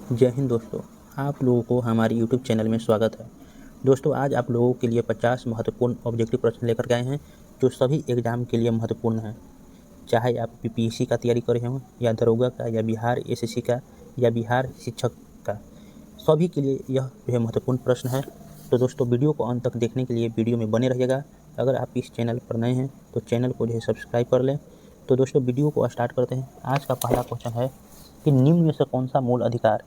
जय हिंद दोस्तों, आप लोगों को हमारे यूट्यूब चैनल में स्वागत है। दोस्तों, आज आप लोगों के लिए 50 महत्वपूर्ण ऑब्जेक्टिव प्रश्न लेकर गए हैं जो सभी एग्जाम के लिए महत्वपूर्ण हैं। चाहे आप पीपीएससी का तैयारी कर रहे हों या दरोगा का या बिहार एसएससी का या बिहार शिक्षक का, सभी के लिए यह जो है महत्वपूर्ण प्रश्न है। तो दोस्तों, वीडियो को अंत तक देखने के लिए वीडियो में बने रहिएगा। अगर आप इस चैनल पर नए हैं तो चैनल को जो है सब्सक्राइब कर लें। तो दोस्तों, वीडियो को स्टार्ट करते हैं। आज का पहला क्वेश्चन है कि निम्न में से कौन सा मूल अधिकार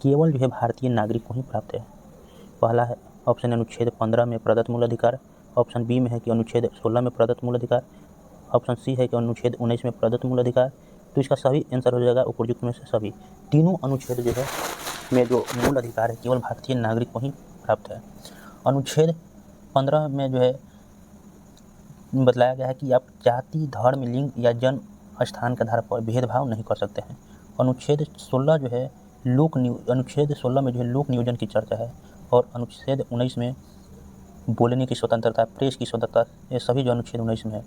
केवल जो है भारतीय नागरिक को ही प्राप्त है। पहला है ऑप्शन अनुच्छेद 15 में प्रदत्त मूल अधिकार, ऑप्शन बी में है कि अनुच्छेद 16 में प्रदत्त मूल अधिकार, ऑप्शन सी है कि अनुच्छेद 19 में प्रदत्त मूल अधिकार। तो इसका सभी आंसर हो जाएगा उपयुक्त में से सभी। तीनों अनुच्छेद जो है में जो मूल अधिकार है केवल भारतीय नागरिक को ही प्राप्त है। अनुच्छेद 15 में जो है बतलाया गया है कि आप जाति, धर्म, लिंग या जन्म स्थान के आधार पर भेदभाव नहीं कर सकते हैं। अनुच्छेद 16 जो है अनुच्छेद 16 में जो है लोक नियोजन की चर्चा है, और अनुच्छेद 19 में बोलने की स्वतंत्रता, प्रेस की स्वतंत्रता, ये सभी जो अनुच्छेद 19 में है।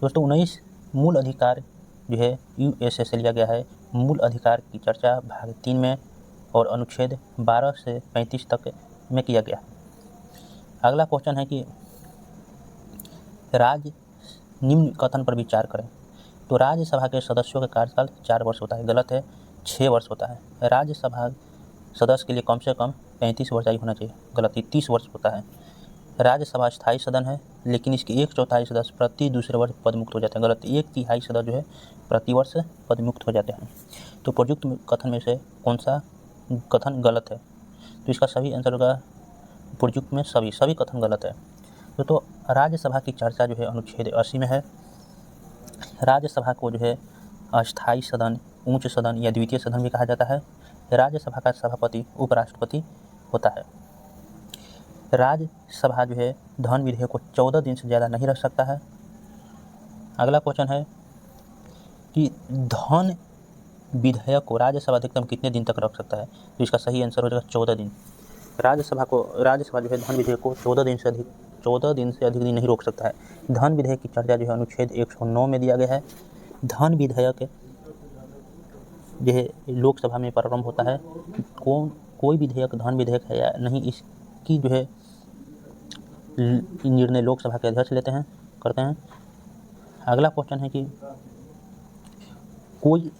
दोस्तों, 19 मूल अधिकार जो है यूएसए से लिया गया है। मूल अधिकार की चर्चा भाग 3 में और अनुच्छेद 12 से 35 तक में किया गया। अगला क्वेश्चन है कि राज्य निम्न कथन पर विचार करें। तो राज्यसभा के सदस्यों का कार्यकाल 4 वर्ष होता है। गलत है, 6 वर्ष होता है। राज्यसभा सदस्य के लिए कम से कम 35 वर्ष आयु होना चाहिए। गलत है, 30 वर्ष होता है। राज्यसभा स्थायी सदन है, लेकिन इसके 1/4 सदस्य प्रति दूसरे वर्ष पदमुक्त हो जाते हैं। गलत है, 1/3 सदस्य जो है प्रति वर्ष पदमुक्त हो जाते हैं। तो उपयुक्त कथन में से कौन सा कथन गलत है? तो इसका सही आंसर होगा उपयुक्त में सभी कथन गलत है। तो राज्यसभा की चर्चा जो है अनुच्छेद 80 में है। राज्यसभा को जो है अस्थायी सदन, उच्च सदन या द्वितीय सदन भी कहा जाता है। राज्यसभा का सभापति उपराष्ट्रपति होता है। राज्यसभा जो है धन विधेयक को 14 दिन से ज़्यादा नहीं रख सकता है। अगला क्वेश्चन है कि धन विधेयक को राज्यसभा अधिकतम कितने दिन तक रख सकता है? तो इसका सही आंसर हो जाएगा 14 दिन। राज्यसभा जो है धन विधेयक को 14 दिन से अधिक दिन नहीं रोक सकता है। धन विधेयक की चर्चा जो है अनुच्छेद 109 में दिया गया है। धन विधेयक जो है लोकसभा में प्रारंभ होता है। कोई विधेयक धन विधेयक है या नहीं, इसकी जो है निर्णय लोकसभा के अध्यक्ष करते हैं। अगला क्वेश्चन है कि कोई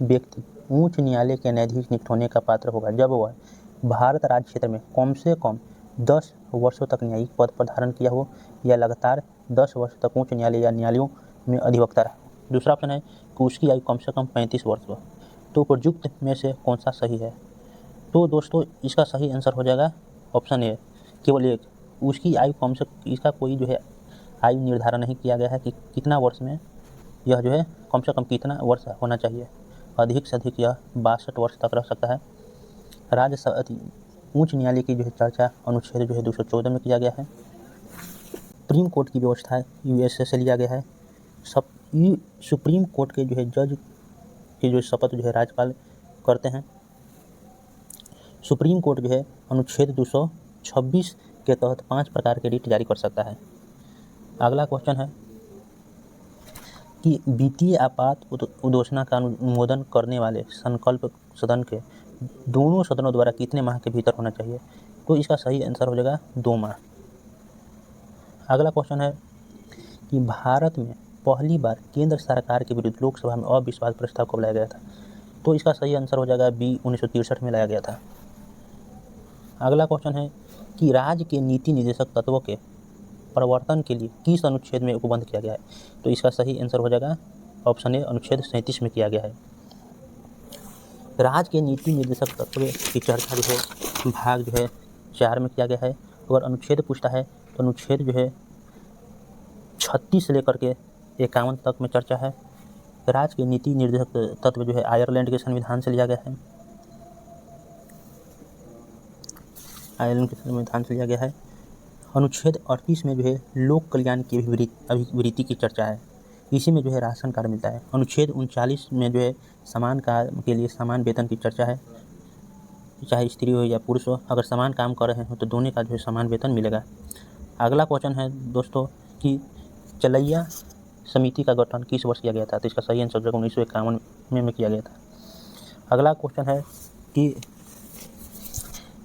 व्यक्ति उच्च न्यायालय के न्यायाधीश नियुक्त होने का पात्र होगा जब वह भारत राज्य क्षेत्र में कम से कम 10 वर्षों तक न्यायिक पद पर धारण किया हो या लगातार 10 वर्ष तक उच्च न्यायालय या न्यायालयों में अधिवक्ता रहा। दूसरा ऑप्शन है कि उसकी आयु कम से कम 35 वर्ष हो। तो उपयुक्त में से कौन सा सही है? तो दोस्तों, इसका सही आंसर हो जाएगा ऑप्शन ए, केवल एक। उसकी आयु कम से, इसका कोई जो है आयु निर्धारण नहीं किया गया है कि कितना वर्ष में यह जो है कम से कम कितना वर्ष होना चाहिए। अधिक से अधिक यह 62 वर्ष तक रह सकता है। राज्यसभा उच्च न्यायालय की जो है चर्चा अनुच्छेद जो है 214 में किया गया है। सुप्रीम कोर्ट की व्यवस्था यूएसए से लिया गया है। सुप्रीम कोर्ट के जो है जज की जो शपथ जो है राज्यपाल करते हैं। सुप्रीम कोर्ट जो है अनुच्छेद 226 के तहत 5 प्रकार के रिट जारी कर सकता है। अगला क्वेश्चन है कि वित्तीय आपात उद्घोषणा का अनुमोदन करने वाले संकल्प सदन के दोनों सदनों द्वारा कितने माह के भीतर होना चाहिए? तो इसका सही आंसर हो जाएगा 2 माह। अगला क्वेश्चन है कि भारत में पहली बार केंद्र सरकार के विरुद्ध लोकसभा में अविश्वास प्रस्ताव कब लाया गया था? तो इसका सही आंसर हो जाएगा बी, 1963 में लाया गया था। अगला क्वेश्चन है कि राज्य के नीति निर्देशक तत्वों के प्रवर्तन के लिए किस अनुच्छेद में उपबंध किया गया है? तो इसका सही आंसर हो जाएगा ऑप्शन ए, अनुच्छेद 37 में किया गया है। राज्य के नीति निर्देशक तत्व की चर्चा जो है भाग जो है 4 में किया गया है। अगर अनुच्छेद पूछता है तो अनुच्छेद जो है 36 से लेकर के 51 तक में चर्चा है। राज्य के नीति निर्देशक तत्व जो है आयरलैंड के संविधान से लिया गया है। आयरलैंड के संविधान से लिया गया है। अनुच्छेद 38 में जो है लोक कल्याण की अभिवृत्ति की चर्चा है। इसी में जो है राशन कार्ड मिलता है। अनुच्छेद 39 में जो है समान काम के लिए समान वेतन की चर्चा है, चाहे स्त्री हो या पुरुष हो, अगर समान काम कर रहे हो तो दोनों का जो है समान वेतन मिलेगा। अगला क्वेश्चन है दोस्तों कि चलैया समिति का गठन किस वर्ष किया गया था? तो इसका सही आंसर 1951 में किया गया था। अगला क्वेश्चन है कि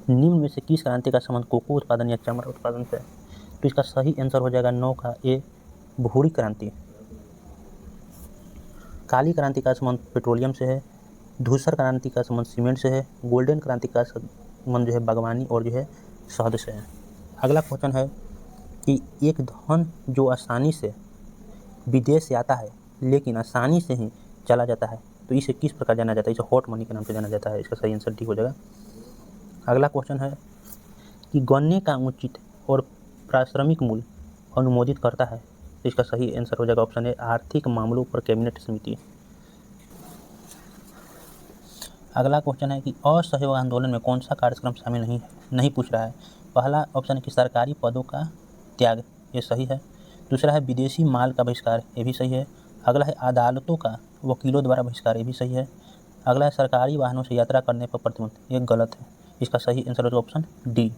निम्न में से किस क्रांति का संबंध कोको उत्पादन या चमड़ा उत्पादन से है? तो इसका सही आंसर हो जाएगा 9 का ए, भूरी क्रांति। काली क्रांति का संबंध पेट्रोलियम से है, धूसर क्रांति का संबंध सीमेंट से है, गोल्डन क्रांति का संबंध जो है बागवानी और जो है शहद से है। अगला क्वेश्चन है कि एक धन जो आसानी से विदेश से आता है लेकिन आसानी से ही चला जाता है, तो इसे किस प्रकार जाना जाता है? इसे हॉट मनी के नाम से जाना जाता है। इसका सही आंसर डी हो जाएगा। अगला क्वेश्चन है कि गन्ने का उचित और पारिश्रमिक मूल्य अनुमोदित करता है, तो इसका सही आंसर हो जाएगा ऑप्शन ए, आर्थिक मामलों पर कैबिनेट समिति। अगला क्वेश्चन है कि असहयोग आंदोलन में कौन सा कार्यक्रम शामिल नहीं पूछ रहा है। पहला ऑप्शन है कि सरकारी पदों का त्याग, ये सही है। दूसरा है विदेशी माल का बहिष्कार, ये भी सही है। अगला है अदालतों का वकीलों द्वारा बहिष्कार, ये भी सही है। अगला है सरकारी वाहनों से यात्रा करने पर प्रतिबंध, ये गलत है। इसका सही आंसर होगा ऑप्शन डी।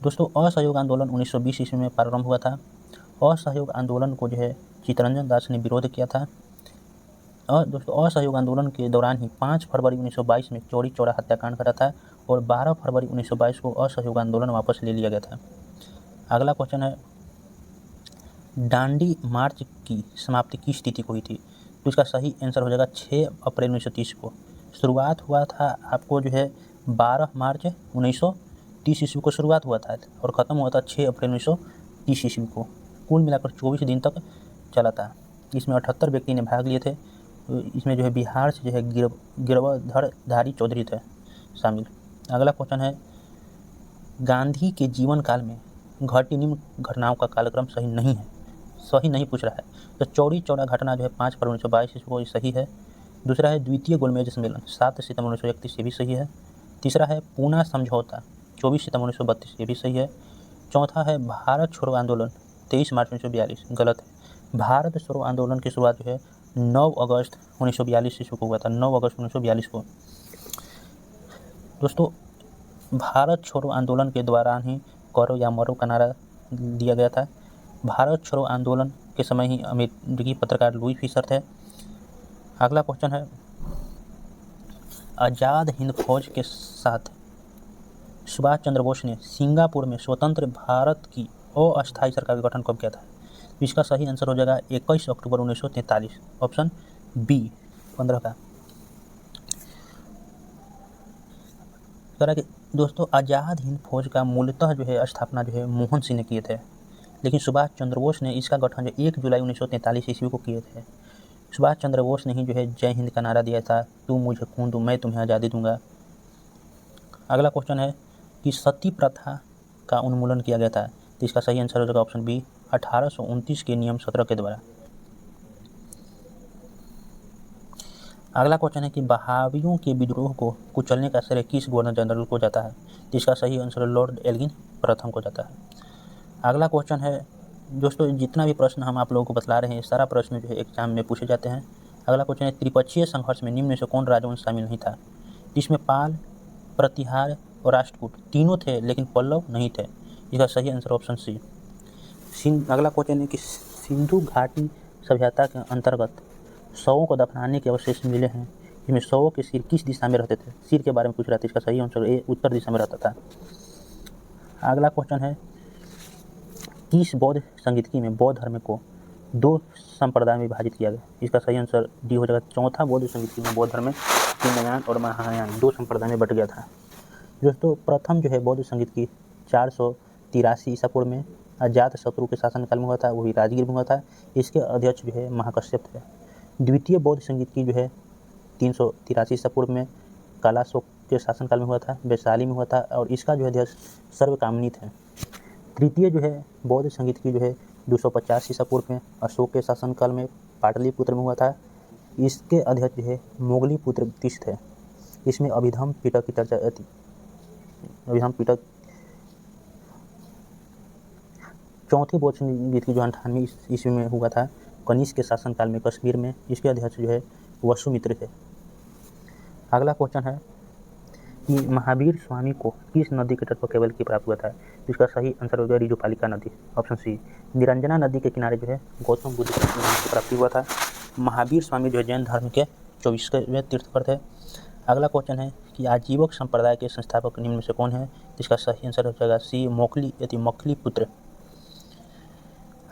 दोस्तों असहयोग आंदोलन 1920 ईस्वी में प्रारंभ हुआ था। असहयोग आंदोलन को जो है चित्तरंजन दास ने विरोध किया था। और दोस्तों असहयोग आंदोलन के दौरान ही 5 फरवरी 1922 में चौरी चौरा हत्याकांड करा था और 12 फरवरी 1922 को असहयोग आंदोलन वापस ले लिया गया था। अगला क्वेश्चन है दांडी मार्च की समाप्ति किस तिथि को हुई थी? तो इसका सही आंसर हो जाएगा 6 अप्रैल 1930 को। शुरुआत हुआ था आपको जो है 12 मार्च 1930 ईस्वी को शुरुआत हुआ था और ख़त्म हुआ था 6 अप्रैल 1930 ईस्वी को। कुल मिलाकर 24 दिन तक चला था। इसमें 78 व्यक्ति ने भाग लिए थे। इसमें जो है बिहार से जो है गिरधरधारी चौधरी थे शामिल। अगला क्वेश्चन है गांधी के जीवन काल में घटी निम्न घटनाओं का कालक्रम सही नहीं पूछ रहा है। तो चौरी चौरा घटना जो है 5 फरवरी 1922 ईस्वी को सही है। दूसरा है द्वितीय गोलमेज सम्मेलन 7 सितंबर 1931, ये भी सही है। तीसरा है पूना समझौता 24 सितंबर 1932, ये भी सही है। चौथा है भारत छोड़ो आंदोलन 23 मार्च 1942, गलत है। भारत छोड़ो आंदोलन की शुरुआत जो है 9 अगस्त 1942 ईस्वी को हुआ था, 9 अगस्त 1942 को। दोस्तों भारत छोड़ो आंदोलन के दौरान ही करो या मरो का नारा दिया गया था। भारत छोड़ो आंदोलन के समय ही अमेरिकी पत्रकार लुई फिशर थे। अगला क्वेश्चन है आज़ाद हिंद फौज के साथ सुभाष चंद्र बोस ने सिंगापुर में स्वतंत्र भारत की अस्थायी सरकार का गठन कब किया था? इसका सही आंसर हो जाएगा 21 अक्टूबर 1943, ऑप्शन बी 15 का। दोस्तों आज़ाद हिंद फौज का मूलतः जो है स्थापना जो है मोहन सिंह ने किए थे, लेकिन सुभाष चंद्र बोस ने इसका गठन जो 1 जुलाई 1943 ईस्वी को किए थे। सुभाष चंद्र बोस ने ही जो है जय हिंद का नारा दिया था, तू मुझे खून दो मैं तुम्हें आज़ादी दूंगा। अगला क्वेश्चन है कि सती प्रथा का उन्मूलन किया गया था, तो इसका सही आंसर हो जाएगा ऑप्शन बी 1829 के नियम 17 के द्वारा। अगला क्वेश्चन है कि बहावियों के विद्रोह को कुचलने का श्रेय किस गवर्नर जनरल को जाता है? तो इसका सही आंसर लॉर्ड एल्गिन प्रथम को जाता है। अगला क्वेश्चन है दोस्तों जितना भी प्रश्न हम आप लोगों को बतला रहे हैं सारा प्रश्न जो है एग्जाम में पूछे जाते हैं। अगला क्वेश्चन है त्रिपक्षीय संघर्ष में निम्न में से कौन राजवंश शामिल नहीं था? जिसमें पाल, प्रतिहार और राष्ट्रकूट तीनों थे लेकिन पल्लव नहीं थे। इसका सही आंसर ऑप्शन सी। अगला क्वेश्चन है कि सिंधु घाटी सभ्यता के अंतर्गत शवों को दफनाने के अवशेष मिले हैं, जिसमें शवों के सिर किस दिशा में रहते थे? सिर के बारे में पूछ रहा था, इसका सही आंसर ए उत्तर दिशा में रहता था। अगला क्वेश्चन है किस बौद्ध संगीतकी में बौद्ध धर्म को 2 संप्रदाय में विभाजित किया गया? इसका सही आंसर डी हो जाएगा चौथा बौद्ध संगीतकी में बौद्ध धर्म हिनयान और महायान 2 संप्रदाय में बट गया था। दोस्तों प्रथम जो है बौद्ध संगीतकी 483 ईसा पूर्व में अजात शत्रु के शासनकाल में हुआ था, वही राजगीर में हुआ था। इसके अध्यक्ष जो है महाकश्यप थे। द्वितीय बौद्ध संगीतकी जो है 383 ईसा पूर्व में कालाशोक के शासनकाल में हुआ था, वैशाली में हुआ था और इसका जो है अध्यक्ष सर्वकामनी थे। तृतीय जो है बौद्ध संगीतकी जो है 250 ईसा पूर्व में अशोक के शासनकाल में पाटलिपुत्र में हुआ था। इसके अध्यक्ष जो है मोगलीपुत्र तीस थे। इसमें अभिधम पिटक की चर्चा अभिधम पिटक। चौथी बौद्ध संगीतकी जो 98 ईस्वी में हुआ था कनिष्क के शासनकाल में कश्मीर में। इसके अध्यक्ष जो है वसुमित्र थे। अगला क्वेश्चन है कि महावीर स्वामी को किस नदी के तट पर कैवल्की प्राप्त हुआ था? इसका सही आंसर हो गया रिजुपालिका नदी, ऑप्शन सी। निरंजना नदी के किनारे जो है गौतम बुद्ध की प्राप्ति हुआ था। महावीर स्वामी जो है जैन धर्म के 24वें तीर्थकर थे। अगला क्वेश्चन है कि आजीवक संप्रदाय के संस्थापक निम्न में से कौन है? इसका सही आंसर हो जाएगा सी, मौखली पुत्र।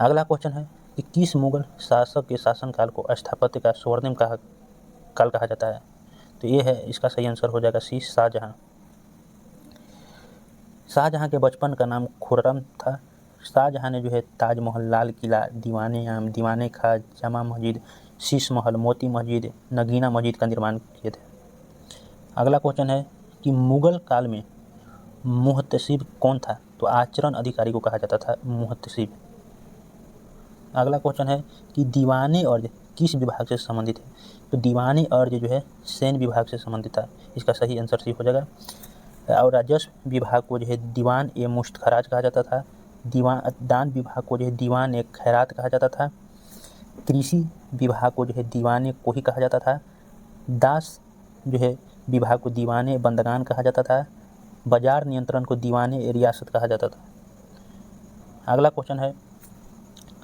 अगला क्वेश्चन है कि किस मुगल शासक के शासनकाल को स्थापत्य का स्वर्णिम काल कहा जाता है? तो ये है, इसका सही आंसर हो जाएगा सी, शाहजहां। शाहजहां के बचपन का नाम खुर्रम था। शाहजहां ने जो है ताजमहल, लाल किला, दीवाने आम, दीवाने खां, जामा मस्जिद, शीश महल, मोती मस्जिद, नगीना मस्जिद का निर्माण किए थे। अगला क्वेश्चन है कि मुगल काल में मुहतसिब कौन था? तो आचरण अधिकारी को कहा जाता था मुहतसिब। अगला क्वेश्चन है कि दीवाने अर्ज किस विभाग से संबंधित है? तो दीवाने अर्ज जो है सैन्य विभाग से संबंधित था। इसका सही आंसर सी हो जाएगा। और राजस्व विभाग को जो है दीवान ए मुश्त खराज कहा जाता था। दान विभाग को जो है दीवान ए खैरात कहा जाता था। कृषि विभाग को जो है दीवान ए कोही कहा जाता था। दास जो है विभाग को दीवान ए बंदगान कहा जाता था। बाजार नियंत्रण को दीवान ए रियासत कहा जाता था। अगला क्वेश्चन है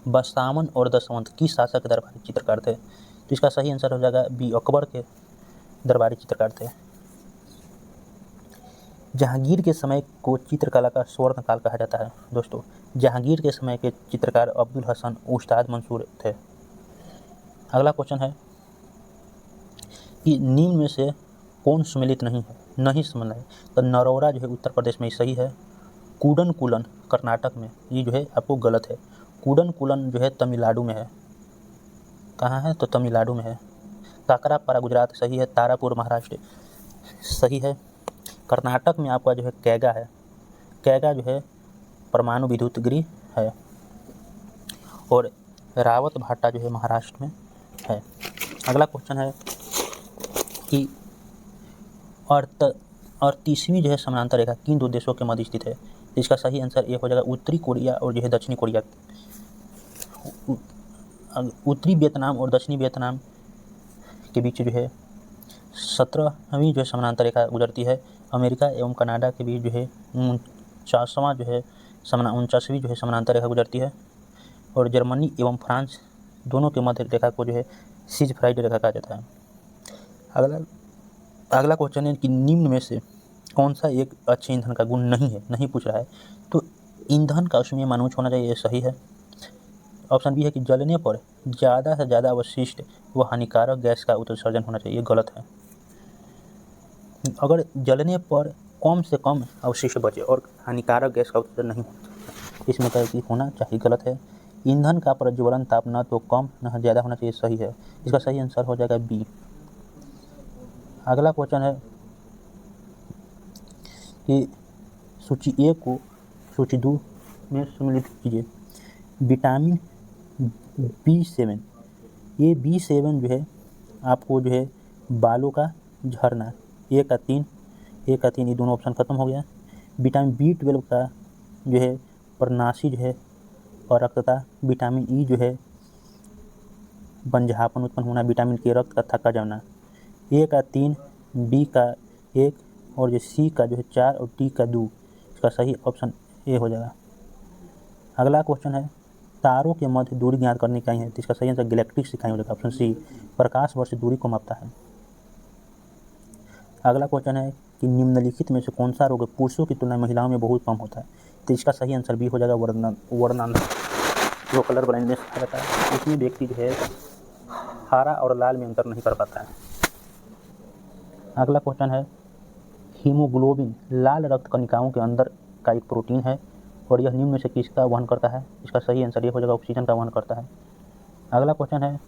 बसावन और दशवंत किस शासक के दरबारी चित्रकार थे? तो इसका सही आंसर हो जाएगा बी, अकबर के दरबारी चित्रकार थे। जहांगीर के समय को चित्रकला का स्वर्ण काल कहा जाता है। दोस्तों, जहांगीर के समय के चित्रकार अब्दुल हसन, उस्ताद मंसूर थे। अगला क्वेश्चन है कि निम्न में से कौन सुमेलित नहीं समझना है? तो नरौरा जो है उत्तर प्रदेश में सही है। कूडनकुलन कर्नाटक में, ये जो है आपको गलत है। कूडनकुलन जो है तमिलनाडु में है। कहाँ है? तो तमिलनाडु में है। काकरापारा गुजरात सही है। तारापुर महाराष्ट्र सही है। कर्नाटक में आपका जो है कैगा है। कैगा जो है परमाणु विद्युत गृह है। और रावत भाटा जो है महाराष्ट्र में है। अगला क्वेश्चन है कि 38वीं जो है समानांतर रेखा किन दो देशों के मध्य स्थित है? तो इसका सही आंसर ये हो जाएगा उत्तरी कोरिया और जो है दक्षिणी कोरिया। उत्तरी वियतनाम और दक्षिणी वियतनाम के बीच जो है 17वीं जो है समानांतर रेखा गुजरती है। अमेरिका एवं कनाडा के बीच जो है 49वीं जो है समानांतर रेखा गुजरती है। और जर्मनी एवं फ्रांस दोनों के मध्य रेखा को जो है सिजफ्राइड रेखा कहा जाता है। अगला क्वेश्चन है कि निम्न में से कौन सा एक अच्छे ईंधन का गुण नहीं पूछ रहा है? तो ईंधन का उसमें मानूच होना चाहिए, सही है। ऑप्शन बी है कि जलने पर ज़्यादा से ज़्यादा अवशिष्ट व हानिकारक गैस का उत्सर्जन होना चाहिए, गलत है। अगर जलने पर कम से कम अवशिष्ट बचे और हानिकारक गैस का उत्सर्जन नहीं इसमें क्या होना चाहिए, गलत है। ईंधन का प्रज्वलन ताप न तो कम न ज़्यादा होना चाहिए, सही है। इसका सही आंसर हो जाएगा बी। अगला क्वेश्चन है कि सूची ए को सूची 2 में सम्मिलित कीजिए। विटामिन B7, ये B7 जो है आपको जो है बालों का झड़ना, ए का 3 ये दोनों ऑप्शन खत्म हो गया। विटामिन B12 का जो है प्रनाशी जो है और रक्तता। विटामिन ई जो है बंझापन उत्पन्न होना। विटामिन के रक्त का थक्का जाना। ए का 3, बी का 1 और जो सी का जो है 4 और डी का 2। इसका सही ऑप्शन ए हो जाएगा। अगला क्वेश्चन है तारों के मध्य दूरी ज्ञात करने का है, तो इसका सही आंसर गैलेक्टिक्स इकाई हो जाएगा, ऑप्शन सी। प्रकाश वर्ष दूरी को मापता है। अगला क्वेश्चन है कि निम्नलिखित में से कौन सा रोग पुरुषों की तुलना में महिलाओं में बहुत कम होता है? तो इसका सही आंसर बी हो जाएगा, वर्णांध, जो कलर ब्लाइंडनेस कहा जाता है। इसमें व्यक्ति जो है हरा और लाल में अंतर नहीं कर पाता है। अगला क्वेश्चन है हीमोग्लोबिन लाल रक्त कणिकाओं के अंदर का एक प्रोटीन है और यह निम्न में से किसका वहन करता है? इसका सही आंसर ये हो जाएगा, ऑक्सीजन का वहन करता है। अगला क्वेश्चन है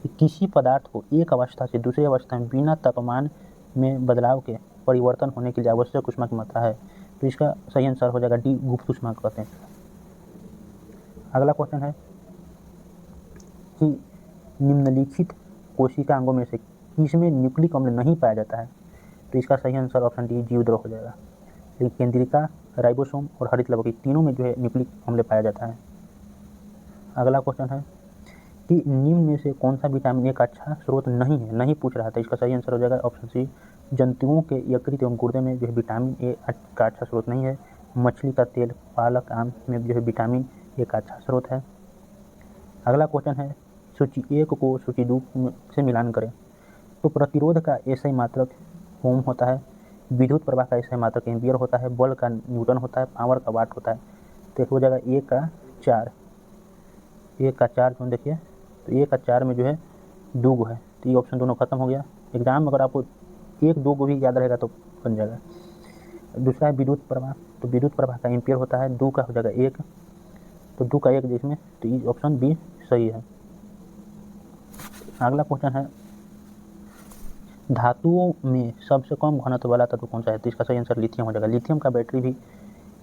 कि किसी पदार्थ को एक अवस्था से दूसरी अवस्था में बिना तापमान में बदलाव के परिवर्तन होने के लिए आवश्यक ऊष्मा की मात्रा है? तो इसका सही आंसर हो जाएगा डी, गुप्त ऊष्मा कहते हैं। अगला क्वेश्चन है कि निम्नलिखित कोशिका अंगों में से किसमें न्यूक्लिक अम्ल नहीं पाया जाता है? तो इसका सही आंसर ऑप्शन डी, जीवद्रव हो जाएगा। लेकिन केंद्रिका, राइबोसोम और हरित लवक तीनों में जो है न्यूक्लिक अम्ल पाया जाता है। अगला क्वेश्चन है कि निम्न में से कौन सा विटामिन ए का अच्छा स्रोत नहीं पूछ रहा था। इसका सही आंसर हो जाएगा ऑप्शन सी, जंतुओं के यकृत एवं गुर्दे में जो है विटामिन ए का अच्छा स्रोत नहीं है। मछली का तेल, पालक, आम में जो है विटामिन ए का अच्छा स्रोत है। अगला क्वेश्चन है सूची 1 को सूची 2 से मिलान करें तो प्रतिरोध का एसआई मात्रक ओम होता है, विद्युत प्रवाह का SI मात्रक एम्पियर होता है, बल का न्यूटन होता है, पावर का वाट होता है। तो हो जाएगा 1 का 4, 1 का 4 जो देखिए, तो 1 का 4 में जो है 2 गो है, तो ये ऑप्शन दोनों खत्म हो गया। एग्जाम में अगर आपको 1-2 को भी याद रहेगा तो बन जाएगा। दूसरा है विद्युत प्रवाह, तो विद्युत प्रवाह का एम्पियर होता है, 2 का हो जाएगा 1, तो 2 का 1 जिसमें, तो ये ऑप्शन बी सही है। अगला क्वेश्चन है धातुओं में सबसे कम घनत्व वाला तत्व कौन सा है? तो इसका सही आंसर लिथियम हो जाएगा। लिथियम का बैटरी भी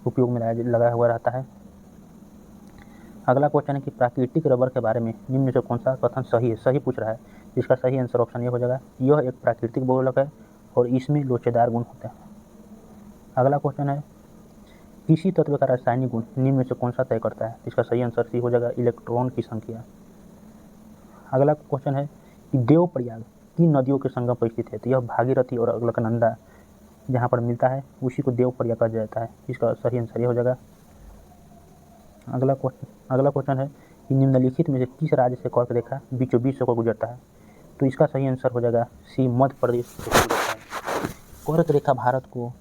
उपयोग में लगा हुआ रहता है। अगला क्वेश्चन है कि प्राकृतिक रबर के बारे में निम्न में से कौन सा कथन सही है? सही पूछ रहा है, जिसका सही आंसर ऑप्शन ये हो जाएगा, यह एक प्राकृतिक बहुलक है और इसमें लोचेदार गुण होते हैं। अगला क्वेश्चन है किसी तत्व का रासायनिक गुण निम्न में से कौन सा तय करता है? इसका सही आंसर सी हो जाएगा, इलेक्ट्रॉन की संख्या। अगला क्वेश्चन है कि देवप्रयाग की नदियों के संगम पर स्थित है? तो यह भागीरथी और अलकनंदा जहाँ पर मिलता है उसी को देवप्रयाग कहा जाता है। इसका सही आंसर ये हो जाएगा। अगला क्वेश्चन है कि निम्नलिखित में से किस राज्य से कर्क रेखा बीचों बीच होकर गुजरता है? तो इसका सही आंसर हो जाएगा सी, मध्य प्रदेश से गुजरता है। कर्क रेखा भारत को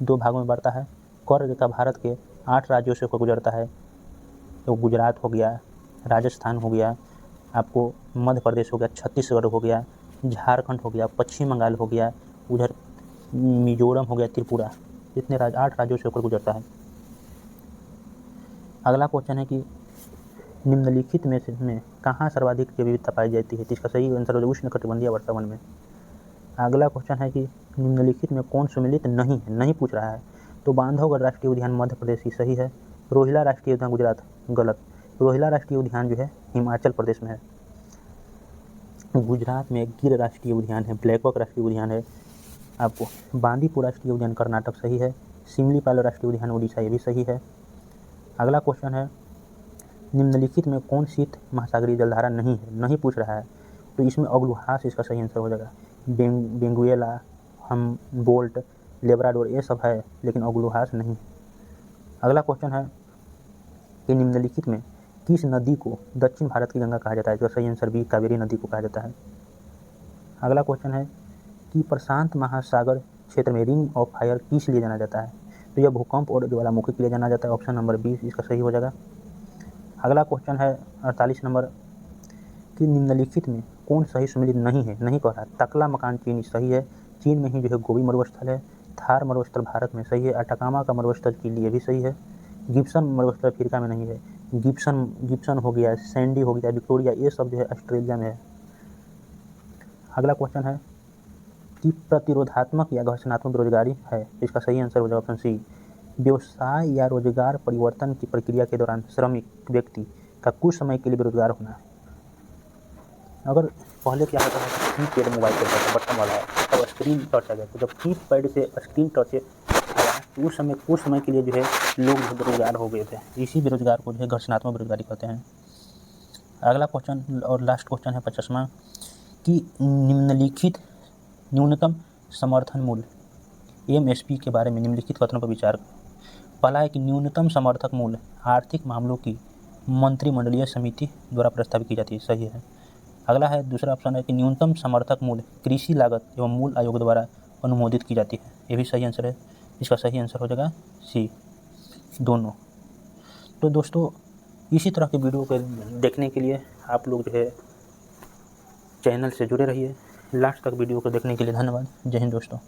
2 भागों में बांटता है। कर्क रेखा भारत के 8 राज्यों से होकर गुजरता है, तो गुजरात हो गया, राजस्थान हो गया, आपको मध्य प्रदेश हो गया, छत्तीसगढ़ हो गया, झारखंड हो गया, पश्चिम बंगाल हो गया, उधर मिजोरम हो गया, त्रिपुरा, इतने 8 राज्यों से होकर गुजरता है। अगला क्वेश्चन है कि निम्नलिखित में कहाँ सर्वाधिक जैव विविधता पाई जाती है? तो इसका सही आंसर हो उष्णकटिबंधीय वर्षावन में। अगला क्वेश्चन है कि निम्नलिखित में कौन सम्मिलित नहीं है? नहीं पूछ रहा है, तो बांधवगढ़ राष्ट्रीय उद्यान मध्य प्रदेश ही सही है। रोहिला राष्ट्रीय उद्यान गुजरात गलत, रोहिला राष्ट्रीय उद्यान जो है हिमाचल प्रदेश में है। गुजरात में गिर राष्ट्रीय उद्यान है, ब्लैकबक राष्ट्रीय उद्यान है, आपको बांदीपुर राष्ट्रीय उद्यान कर्नाटक सही है, सिमलीपाल राष्ट्रीय उद्यान उड़ीसा ये भी सही है। अगला क्वेश्चन है निम्नलिखित में कौन शीत महासागरीय जलधारा नहीं है? नहीं पूछ रहा है, तो इसमें अग्लुहास इसका सही आंसर हो जाएगा। बेंगुएला, हमबोल्ट, लेब्राडोर ये सब है, लेकिन अग्लुहास नहीं। अगला क्वेश्चन है कि निम्नलिखित में किस नदी को दक्षिण भारत की गंगा कहा जाता है? तो सही आंसर बी, कावेरी नदी को कहा जाता है। अगला क्वेश्चन है कि प्रशांत महासागर क्षेत्र में रिंग ऑफ फायर किस लिए जाना जाता है? तो यह भूकंप और ज्वालामुखी के लिए जाना जाता है। ऑप्शन नंबर 20 इसका सही हो जाएगा। अगला क्वेश्चन है 48 नंबर कि निम्नलिखित में कौन सही सम्मिलित नहीं है? नहीं कह रहा। तकला मकान चीन सही है, चीन में ही जो है गोबी मरुस्थल है। थार मरुस्थल भारत में सही है। अटाकामा का मरुस्थल चिली ये भी सही है। गिब्सन मरुस्थल अफ्रीका में नहीं है। गिब्सन हो गया, सैंडी हो गया, विक्टोरिया ये सब जो है ऑस्ट्रेलिया में है। अगला क्वेश्चन है कि प्रतिरोधात्मक या घर्षणात्मक बेरोजगारी है? इसका सही आंसर हो जाएगा ऑप्शन सी, व्यवसाय या रोजगार परिवर्तन की प्रक्रिया के दौरान श्रमिक व्यक्ति का कुछ समय के लिए बेरोजगार होना है। अगर पहले क्या होता था, कीपैड मोबाइल चलता था बटन वाला, तब स्क्रीन टच आ गया, तो जब कीपैड से स्क्रीन टच आया तो उस समय कुछ समय के लिए जो है लोग बेरोजगार हो गए थे। इसी बेरोजगार को जो है घर्षणात्मक बेरोजगारी कहते हैं। अगला क्वेश्चन और लास्ट क्वेश्चन है 50वां कि निम्नलिखित न्यूनतम समर्थन मूल्य MSP के बारे में निम्नलिखित कथनों पर विचार करें। पहला है कि न्यूनतम समर्थक मूल्य आर्थिक मामलों की मंत्रिमंडलीय समिति द्वारा प्रस्तावित की जाती है, सही है। अगला है दूसरा ऑप्शन है कि न्यूनतम समर्थक मूल्य कृषि लागत एवं मूल आयोग द्वारा अनुमोदित की जाती है, ये भी सही आंसर है। इसका सही आंसर हो जाएगा सी, दोनों। तो दोस्तों इसी तरह के वीडियो को देखने के लिए आप लोग जो है चैनल से जुड़े रहिए। लास्ट तक वीडियो को देखने के लिए धन्यवाद। जय हिंद दोस्तों।